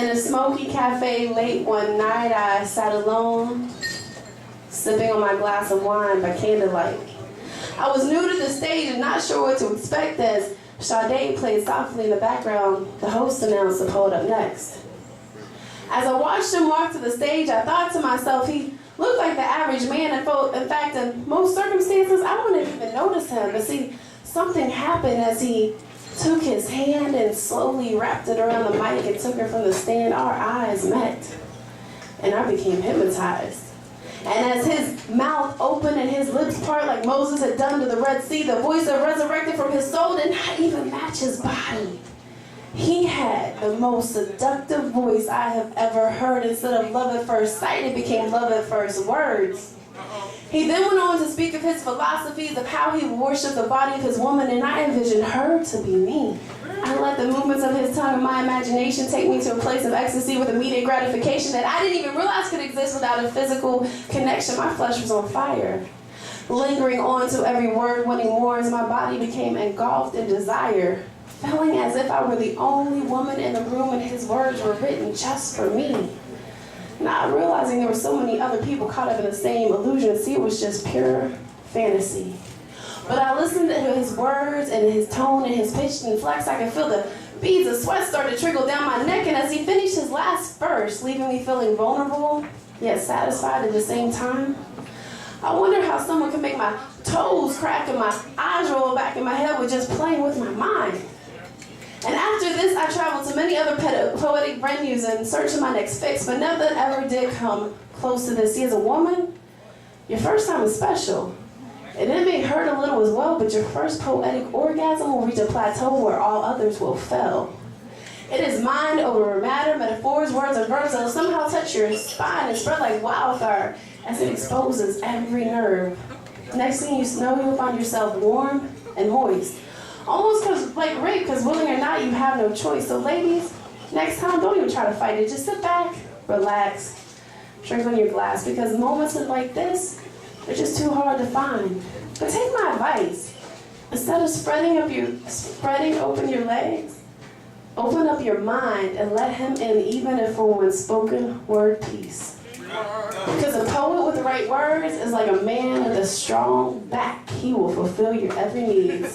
In a smoky cafe late one night, I sat alone, sipping on my glass of wine by candlelight. I was new to the stage and not sure what to expect as Sade played softly in the background. The host announced the poet up next. As I watched him walk to the stage, I thought to myself, he looked like the average man. In fact, in most circumstances, I wouldn't even notice him. But see, something happened as he took his hand and slowly wrapped it around the mic and took her from the stand. Our eyes met, and I became hypnotized. And as his mouth opened and his lips part like Moses had done to the Red Sea, the voice that resurrected from his soul did not even match his body. He had the most seductive voice I have ever heard. Instead of love at first sight, it became love at first words. He then went on to speak of his philosophies of how he worshiped the body of his woman, and I envisioned her to be me. I let the movements of his tongue and my imagination take me to a place of ecstasy with immediate gratification that I didn't even realize could exist without a physical connection. My flesh was on fire, lingering on to every word, wanting more as my body became engulfed in desire, feeling as if I were the only woman in the room and his words were written just for me. Not realizing there were so many other people caught up in the same illusion. See, it was just pure fantasy. But I listened to his words and his tone and his pitch and flex. I could feel the beads of sweat start to trickle down my neck. And as he finished his last verse, leaving me feeling vulnerable, yet satisfied at the same time, I wondered how someone could make my toes crack and my eyes roll back in my head with just playing with my mind. And after this, I traveled to many other poetic venues in search of my next fix, but nothing ever did come close to this. See, as a woman, your first time is special. And it may hurt a little as well, but your first poetic orgasm will reach a plateau where all others will fail. It is mind over matter, metaphors, words, and verbs that will somehow touch your spine and spread like wildfire as it exposes every nerve. Next thing you know, you'll find yourself warm and moist. Almost like rape, because willing or not, you have no choice. So ladies, next time, don't even try to fight it. Just sit back, relax, drink on your glass, because moments like this, they're just too hard to find. But take my advice. Instead of spreading open your legs, open up your mind and let him in, even if for one spoken word piece. Because a poet with the right words is like a man with a strong back. He will fulfill your every need.